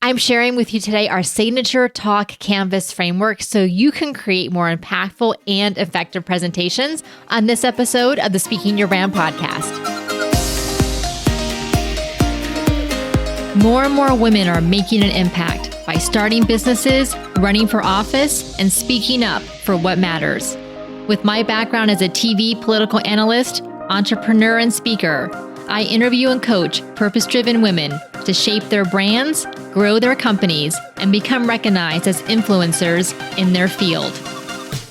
I'm sharing with you today our signature talk canvas framework so you can create more impactful and effective presentations on this episode of the Speaking Your Brand podcast. More and more women are making an impact by starting businesses, running for office, and speaking up for what matters. With my background as a TV political analyst, entrepreneur, and speaker, I interview and coach purpose-driven women to shape their brands, grow their companies, and become recognized as influencers in their field.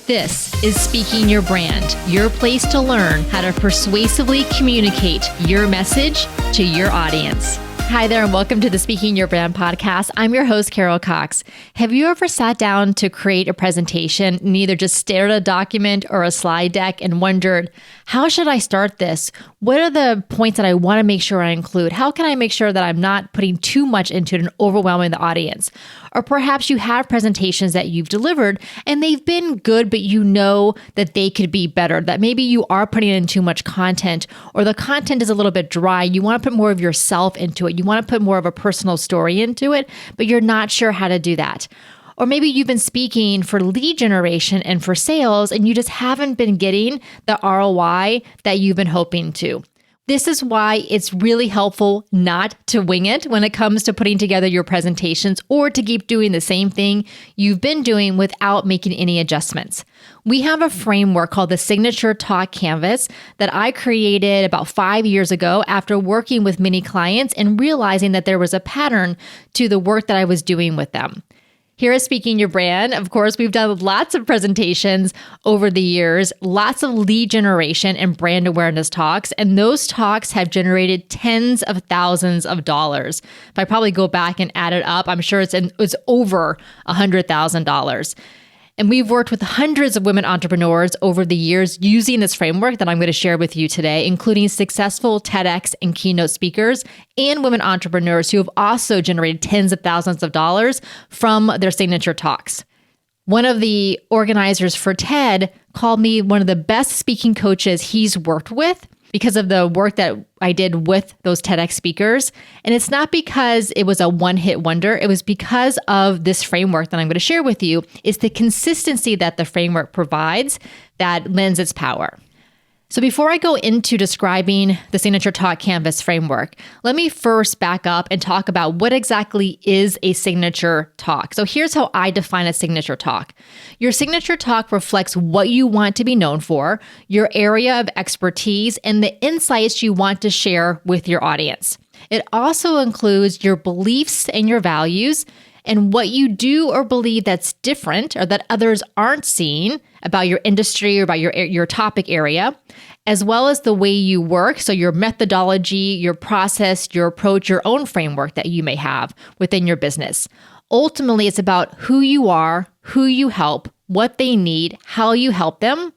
This is Speaking Your Brand, your place to learn how to persuasively communicate your message to your audience. Hi there, and welcome to the Speaking Your Brand podcast. I'm your host, Carol Cox. Have you ever sat down to create a presentation and either just stared at a document or a slide deck and wondered, how should I start this? What are the points that I want to make sure I include? How can I make sure that I'm not putting too much into it and overwhelming the audience? Or perhaps you have presentations that you've delivered and they've been good, but you know that they could be better, that maybe you are putting in too much content or the content is a little bit dry. You want to put more of yourself into it. You want to put more of a personal story into it, but you're not sure how to do that. Or maybe you've been speaking for lead generation and for sales, and you just haven't been getting the ROI that you've been hoping to. This is why it's really helpful not to wing it when it comes to putting together your presentations or to keep doing the same thing you've been doing without making any adjustments. We have a framework called the Signature Talk Canvas that I created about 5 years ago after working with many clients and realizing that there was a pattern to the work that I was doing with them. Here at Speaking Your Brand, of course, we've done lots of presentations over the years, lots of lead generation and brand awareness talks, and those talks have generated tens of thousands of dollars. If I probably go back and add it up, I'm sure it's over $100,000. And we've worked with hundreds of women entrepreneurs over the years using this framework that I'm going to share with you today, including successful TEDx and keynote speakers and women entrepreneurs who have also generated tens of thousands of dollars from their signature talks. One of the organizers for TED called me one of the best speaking coaches he's worked with because of the work that I did with those TEDx speakers. And it's not because it was a one-hit wonder. It was because of this framework that I'm going to share with you. It's the consistency that the framework provides that lends its power. So before I go into describing the Signature Talk Canvas framework, let me first back up and talk about what exactly is a signature talk. So here's how I define a signature talk. Your signature talk reflects what you want to be known for, your area of expertise, and the insights you want to share with your audience. It also includes your beliefs and your values, and what you do or believe that's different or that others aren't seeing about your industry or about your topic area, as well as the way you work, so your methodology, your process, your approach, your own framework that you may have within your business. Ultimately, it's about who you are, who you help, what they need, how you help them,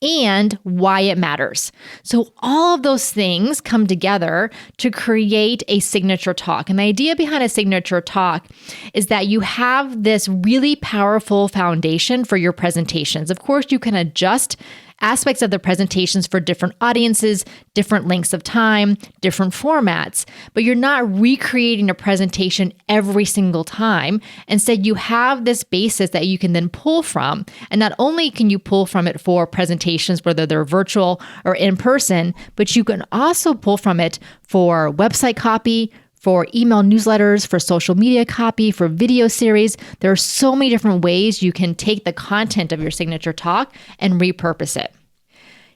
and why it matters. So all of those things come together to create a signature talk. And the idea behind a signature talk is that you have this really powerful foundation for your presentations. Of course, you can adjust aspects of the presentations for different audiences, different lengths of time, different formats, but you're not recreating a presentation every single time. Instead, you have this basis that you can then pull from. And not only can you pull from it for presentations, whether they're virtual or in person, but you can also pull from it for website copy, for email newsletters, for social media copy, for video series. There are so many different ways you can take the content of your signature talk and repurpose it.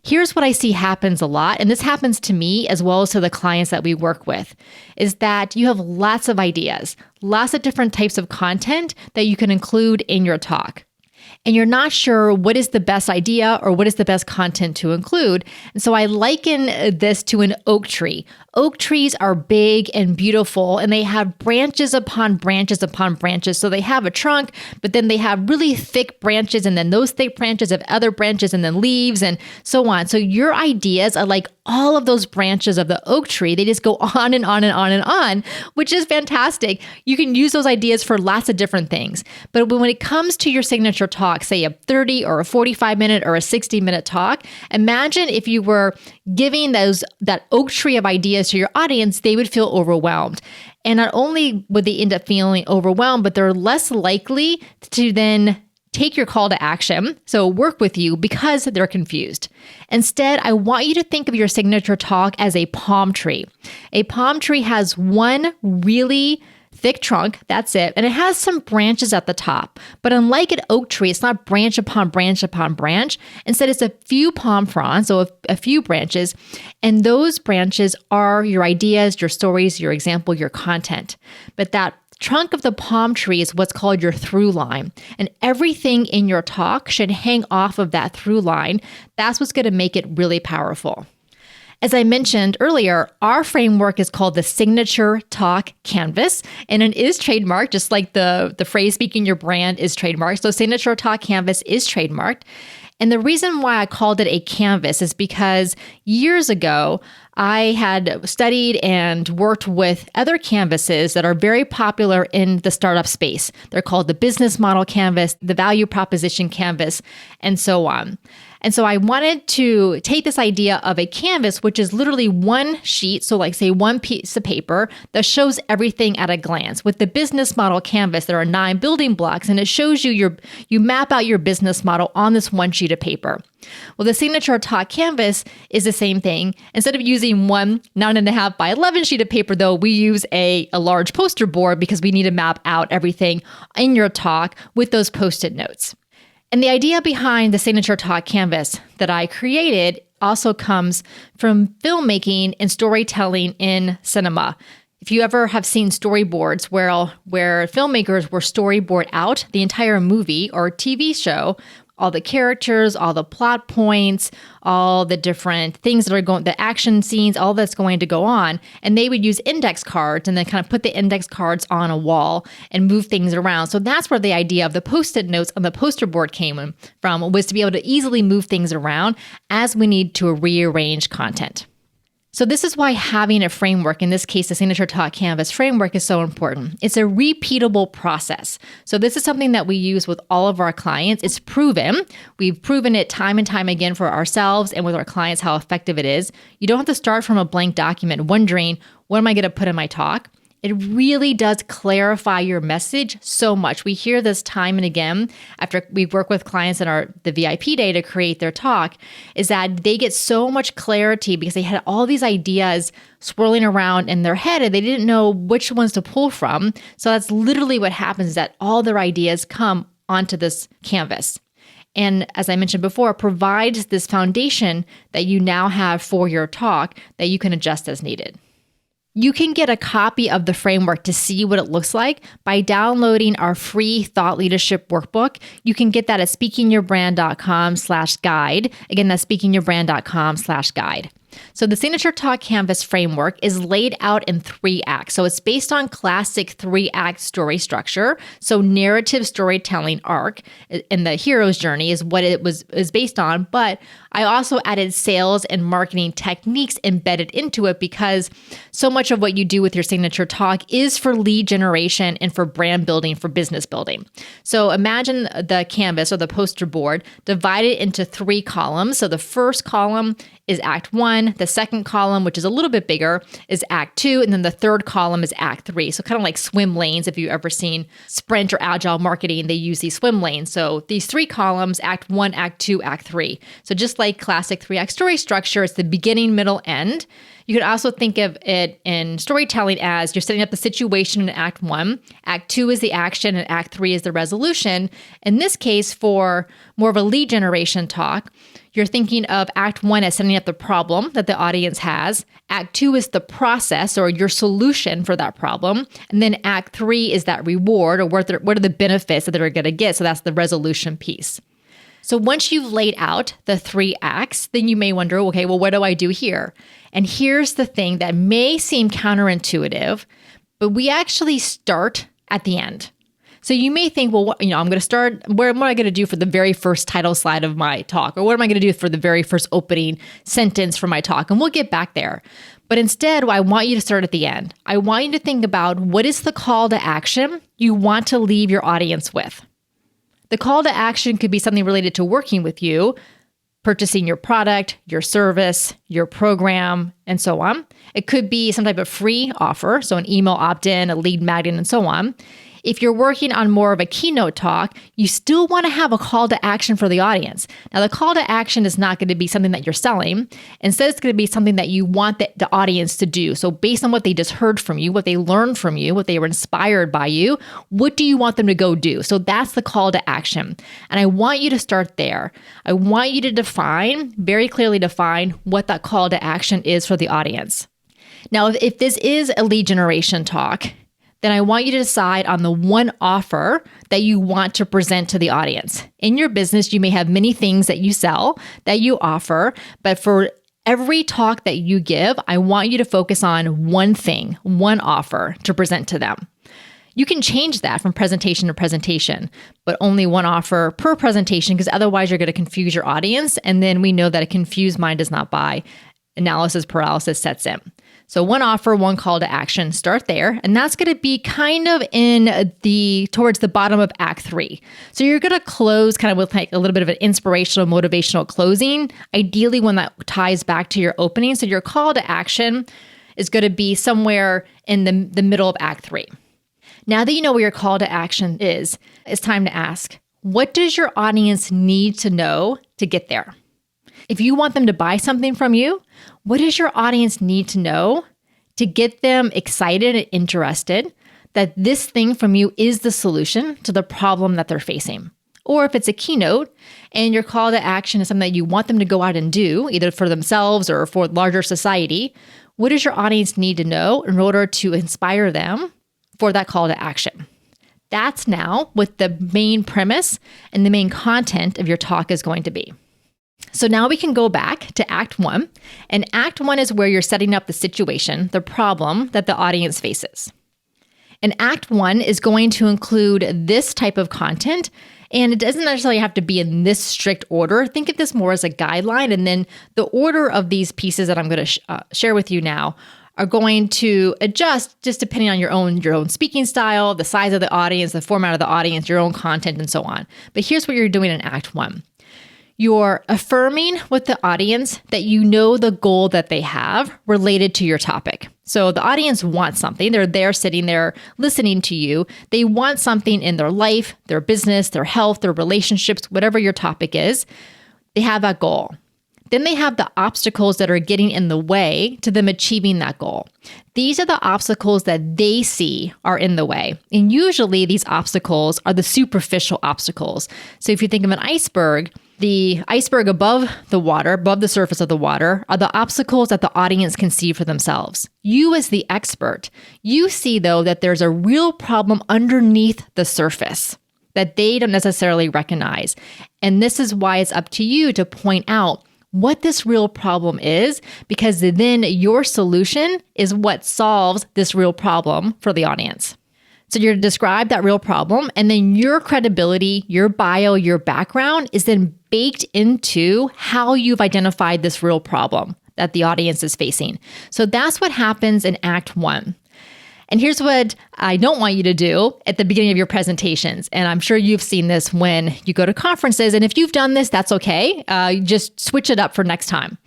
Here's what I see happens a lot, and this happens to me as well as to the clients that we work with, is that you have lots of ideas, lots of different types of content that you can include in your talk. And you're not sure what is the best idea or what is the best content to include. And so I liken this to an oak tree. Oak trees are big and beautiful, and they have branches upon branches upon branches. So they have a trunk, but then they have really thick branches, and then those thick branches have other branches, and then leaves, and so on. So your ideas are like all of those branches of the oak tree. They just go on and on and on and on, which is fantastic. You can use those ideas for lots of different things. But when it comes to your signature talk, say a 30 or a 45-minute or a 60-minute talk, imagine if you were giving that oak tree of ideas to your audience, they would feel overwhelmed. And not only would they end up feeling overwhelmed, but they're less likely to then take your call to action, so work with you, because they're confused. Instead, I want you to think of your signature talk as a palm tree. A palm tree has one really thick trunk, that's it, and it has some branches at the top. But unlike an oak tree, it's not branch upon branch upon branch. Instead, it's a few palm fronds, so a few branches, and those branches are your ideas, your stories, your example, your content. But that trunk of the palm tree is what's called your through line, and everything in your talk should hang off of that through line. That's what's going to make it really powerful. As I mentioned earlier, our framework is called the Signature Talk Canvas, and it is trademarked, just like the phrase speaking your brand is trademarked. So Signature Talk Canvas is trademarked. And the reason why I called it a canvas is because years ago, I had studied and worked with other canvases that are very popular in the startup space. They're called the business model canvas, the value proposition canvas, and so on. And so I wanted to take this idea of a canvas, which is literally one sheet, so like say one piece of paper that shows everything at a glance. With the business model canvas, there are 9 building blocks, and it shows you map out your business model on this one sheet of paper. Well, the Signature Talk Canvas is the same thing. Instead of using one 9.5 by 11 sheet of paper, though, we use a large poster board because we need to map out everything in your talk with those Post-it notes. And the idea behind the Signature Talk Canvas that I created also comes from filmmaking and storytelling in cinema. If you ever have seen storyboards where filmmakers will storyboard out the entire movie or TV show, all the characters, all the plot points, all the different things that are going, the action scenes, all that's going to go on. And they would use index cards and then kind of put the index cards on a wall and move things around. So that's where the idea of the Post-it notes on the poster board came from, was to be able to easily move things around as we need to rearrange content. So this is why having a framework, in this case, the Signature Talk Canvas framework, is so important. It's a repeatable process. So this is something that we use with all of our clients. It's proven. We've proven it time and time again for ourselves and with our clients how effective it is. You don't have to start from a blank document wondering, what am I going to put in my talk? It really does clarify your message so much. We hear this time and again after we work with clients in the VIP day to create their talk, is that they get so much clarity because they had all these ideas swirling around in their head and they didn't know which ones to pull from. So that's literally what happens, is that all their ideas come onto this canvas. And as I mentioned before, provides this foundation that you now have for your talk that you can adjust as needed. You can get a copy of the framework to see what it looks like by downloading our free thought leadership workbook. You can get that at speakingyourbrand.com/guide. Again, that's speakingyourbrand.com/guide. So the Signature Talk Canvas framework is laid out in 3 acts. So it's based on classic 3-act story structure. So narrative storytelling arc in the hero's journey is what it is based on. But I also added sales and marketing techniques embedded into it because so much of what you do with your signature talk is for lead generation and for brand building, for business building. So imagine the canvas or the poster board divided into 3 columns. So the first column is Act 1. The second column, which is a little bit bigger, is Act 2. And then the third column is Act 3. So kind of like swim lanes. If you've ever seen sprint or agile marketing, they use these swim lanes. So these 3 columns, Act 1, Act 2, Act 3. So just like classic 3-act story structure, it's the beginning, middle, end. You could also think of it in storytelling as you're setting up the situation in Act 1. Act 2 is the action, and Act 3 is the resolution. In this case, for more of a lead generation talk, you're thinking of Act 1 as setting up the problem that the audience has. Act 2 is the process or your solution for that problem. And then Act 3 is that reward, or what are the benefits that they're going to get. So that's the resolution piece. So once you've laid out the 3 acts, then you may wonder, okay, well, what do I do here? And here's the thing that may seem counterintuitive, but we actually start at the end. So you may think, well, I'm going to start, what am I going to do for the very first title slide of my talk? Or what am I going to do for the very first opening sentence for my talk? And we'll get back there. But instead, I want you to start at the end. I want you to think about what is the call to action you want to leave your audience with. The call to action could be something related to working with you. purchasing your product, your service, your program, and so on. It could be some type of free offer, so an email opt-in, a lead magnet, and so on. If you're working on more of a keynote talk, you still want to have a call to action for the audience. Now, the call to action is not going to be something that you're selling. Instead, it's going to be something that you want the audience to do. So based on what they just heard from you, what they learned from you, what they were inspired by you, what do you want them to go do? So that's the call to action. And I want you to start there. I want you to very clearly define what that call to action is for the audience. Now, if this is a lead generation talk, then I want you to decide on the one offer that you want to present to the audience. In your business, you may have many things that you sell, that you offer, but for every talk that you give, I want you to focus on one thing, one offer to present to them. You can change that from presentation to presentation, but only one offer per presentation, because otherwise you're going to confuse your audience. And then we know that a confused mind does not buy. Analysis paralysis sets in. So one offer, one call to action, start there. And that's going to be kind of towards the bottom of Act 3. So you're going to close kind of with like a little bit of an inspirational, motivational closing, ideally one that ties back to your opening. So your call to action is going to be somewhere in the middle of Act 3. Now that you know where your call to action is, it's time to ask, what does your audience need to know to get there? If you want them to buy something from you, what does your audience need to know to get them excited and interested that this thing from you is the solution to the problem that they're facing? Or if it's a keynote and your call to action is something that you want them to go out and do, either for themselves or for larger society, what does your audience need to know in order to inspire them for that call to action? That's now what the main premise and the main content of your talk is going to be. So now we can go back to Act 1, and Act 1 is where you're setting up the situation, the problem that the audience faces. And Act 1 is going to include this type of content, and it doesn't necessarily have to be in this strict order. Think of this more as a guideline, and then the order of these pieces that I'm going to share with you now are going to adjust just depending on your own speaking style, the size of the audience, the format of the audience, your own content, and so on. But here's what you're doing in Act 1. You're affirming with the audience that you know the goal that they have related to your topic. So the audience wants something. They're there sitting there listening to you. They want something in their life, their business, their health, their relationships, whatever your topic is. They have that goal. Then they have the obstacles that are getting in the way to them achieving that goal. These are the obstacles that they see are in the way. And usually these obstacles are the superficial obstacles. So if you think of an iceberg, the iceberg above the water, above the surface of the water, are the obstacles that the audience can see for themselves. You as the expert, you see though that there's a real problem underneath the surface that they don't necessarily recognize. And this is why it's up to you to point out what this real problem is, because then your solution is what solves this real problem for the audience. So you're to describe that real problem, and then your credibility, your bio, your background is then baked into how you've identified this real problem that the audience is facing. So that's what happens in Act 1. And here's what I don't want you to do at the beginning of your presentations. And I'm sure you've seen this when you go to conferences. And if you've done this, that's okay. Just switch it up for next time.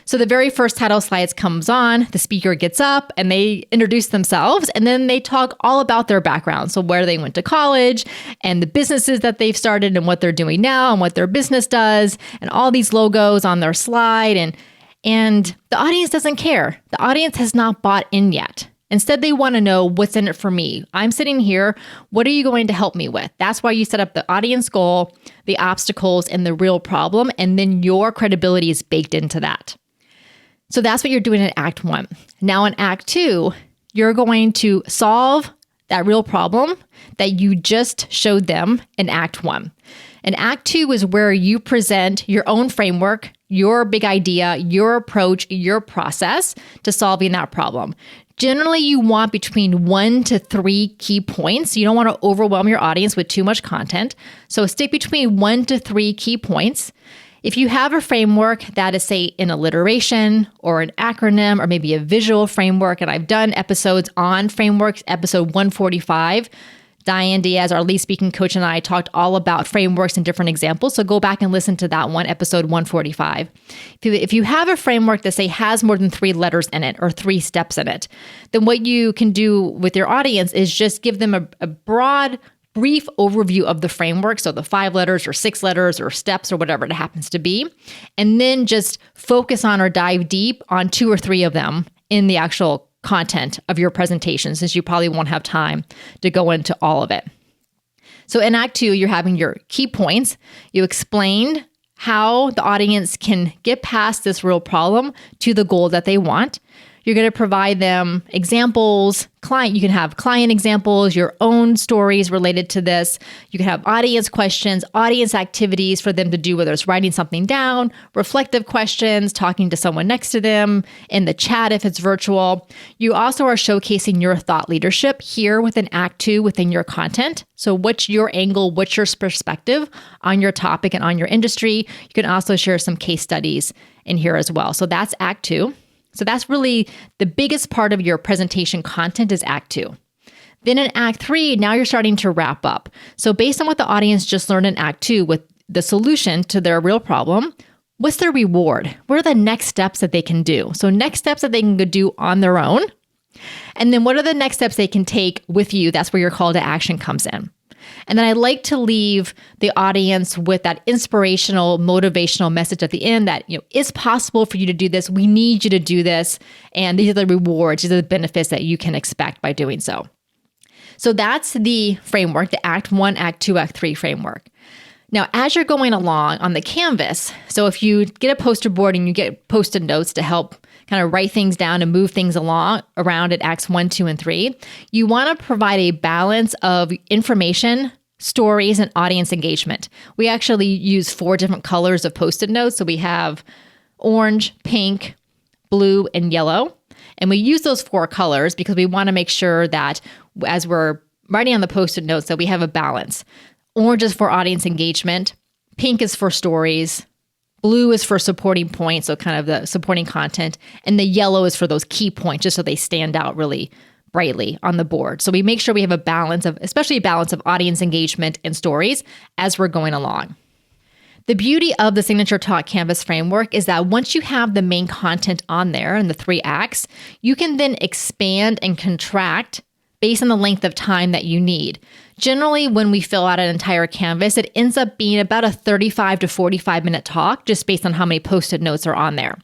So the very first title slides comes on, the speaker gets up and they introduce themselves, and then they talk all about their background. So where they went to college and the businesses that they've started and what they're doing now and what their business does, and all these logos on their slide. And the audience doesn't care. The audience has not bought in yet. Instead, they want to know what's in it for me. I'm sitting here. What are you going to help me with? That's why you set up the audience goal, the obstacles, and the real problem. And then your credibility is baked into that. So that's what you're doing in Act 1. Now in Act 2, you're going to solve that real problem that you just showed them in Act 1. And Act 2 is where you present your own framework, your big idea, your approach, your process to solving that problem. Generally, you want between 1 to 3 key points. You don't want to overwhelm your audience with too much content. So stick between 1 to 3 key points. If you have a framework that is, say, an alliteration or an acronym or maybe a visual framework, and I've done episodes on frameworks, episode 145, Diane Diaz, our lead speaking coach, and I talked all about frameworks and different examples. So go back and listen to that one, episode 145. If you have a framework that, say, has more than 3 letters in it or 3 steps in it, then what you can do with your audience is just give them a broad, brief overview of the framework. So the 5 letters or 6 letters or steps or whatever it happens to be. And then just focus on or dive deep on 2 or 3 of them in the actual content of your presentation, since you probably won't have time to go into all of it. So in Act 2, you're having your key points. You explained how the audience can get past this real problem to the goal that they want. You're going to provide them examples, you can have client examples, your own stories related to this. You can have audience questions, audience activities for them to do, whether it's writing something down, reflective questions, talking to someone next to them, in the chat if it's virtual. You also are showcasing your thought leadership here within Act 2 within your content. So what's your angle, what's your perspective on your topic and on your industry? You can also share some case studies in here as well. So that's Act 2. So that's really the biggest part of your presentation content is Act 2. Then in Act 3, now you're starting to wrap up. So based on what the audience just learned in Act 2 with the solution to their real problem, what's their reward? What are the next steps that they can do? So next steps that they can go do on their own. And then what are the next steps they can take with you? That's where your call to action comes in. And then I like to leave the audience with that inspirational, motivational message at the end that, it's possible for you to do this. We need you to do this. And these are the rewards, these are the benefits that you can expect by doing so. So that's the framework, the Act 1, Act 2, Act 3 framework. Now, as you're going along on the canvas, so if you get a poster board and you get Post-it notes to help kind of write things down and move things around at Acts 1, 2, and 3, you want to provide a balance of information, stories, and audience engagement. We actually use 4 different colors of Post-it notes. So we have orange, pink, blue, and yellow. And we use those 4 colors because we want to make sure that as we're writing on the Post-it notes that we have a balance. Orange is for audience engagement. Pink is for stories. Blue is for supporting points, so kind of the supporting content. And the yellow is for those key points, just so they stand out really brightly on the board. So we make sure we have especially a balance of audience engagement and stories as we're going along. The beauty of the Signature Talk Canvas framework is that once you have the main content on there in the 3 acts, you can then expand and contract based on the length of time that you need. Generally, when we fill out an entire canvas, it ends up being about a 35 to 45 minute talk, just based on how many Post-it notes are on there.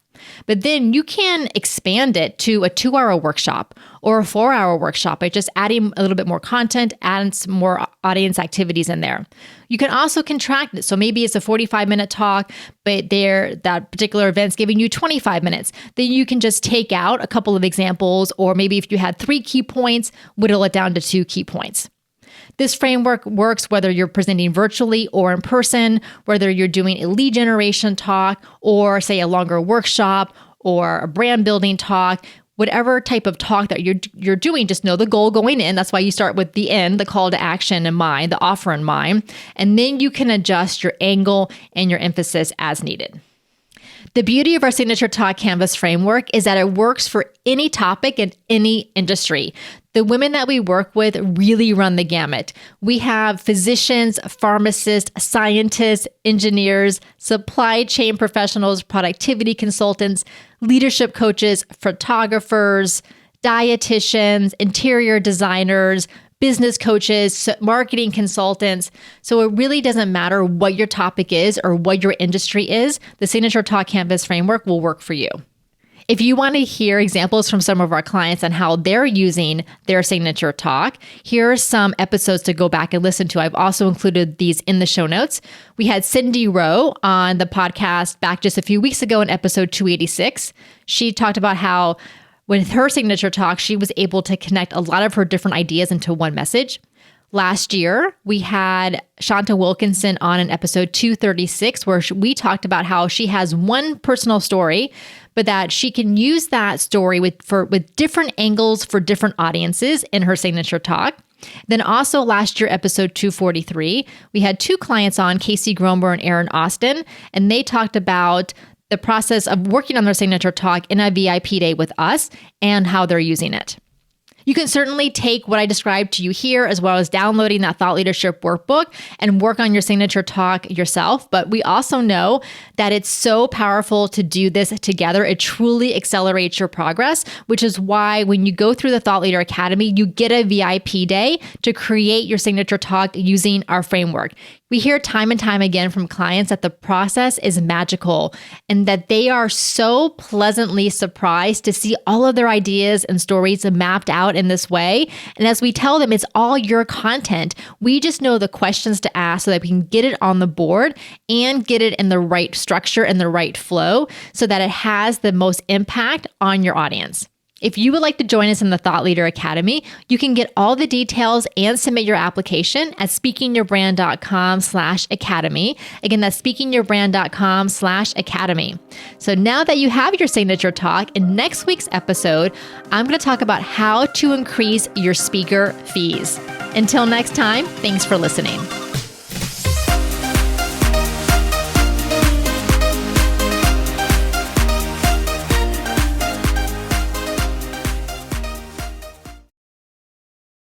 But then you can expand it to a 2-hour workshop or a 4-hour workshop by just adding a little bit more content, adding some more audience activities in there. You can also contract it. So maybe it's a 45-minute talk, but that particular event's giving you 25 minutes. Then you can just take out a couple of examples, or maybe if you had 3 key points, whittle it down to 2 key points. This framework works whether you're presenting virtually or in person, whether you're doing a lead generation talk or, say, a longer workshop or a brand building talk. Whatever type of talk that you're doing, just know the goal going in. That's why you start with the end, the call to action in mind, the offer in mind, and then you can adjust your angle and your emphasis as needed. The beauty of our Signature Talk Canvas framework is that it works for any topic and any industry. The women that we work with really run the gamut. We have physicians, pharmacists, scientists, engineers, supply chain professionals, productivity consultants, leadership coaches, photographers, dietitians, interior designers, business coaches, marketing consultants. So it really doesn't matter what your topic is or what your industry is. The Signature Talk Canvas framework will work for you. If you want to hear examples from some of our clients on how they're using their Signature Talk, here are some episodes to go back and listen to. I've also included these in the show notes. We had Cindy Rowe on the podcast back just a few weeks ago in episode 286. She talked about how with her Signature Talk, she was able to connect a lot of her different ideas into one message. Last year, we had Shanta Wilkinson on in episode 236, where we talked about how she has one personal story, but that she can use that story with different angles for different audiences in her Signature Talk. Then also last year, episode 243, we had 2 clients on, Casey Gromer and Aaron Austin, and they talked about the process of working on their Signature Talk in a VIP day with us and how they're using it. You can certainly take what I described to you here, as well as downloading that thought leadership workbook and work on your signature talk yourself. But we also know that it's so powerful to do this together. It truly accelerates your progress, which is why when you go through the Thought Leader Academy, you get a VIP day to create your signature talk using our framework. We hear time and time again from clients that the process is magical and that they are so pleasantly surprised to see all of their ideas and stories mapped out in this way. And as we tell them, it's all your content. We just know the questions to ask so that we can get it on the board and get it in the right structure and the right flow so that it has the most impact on your audience. If you would like to join us in the Thought Leader Academy, you can get all the details and submit your application at speakingyourbrand.com/academy. Again, that's speakingyourbrand.com/academy. So now that you have your signature talk, in next week's episode, I'm going to talk about how to increase your speaker fees. Until next time, thanks for listening.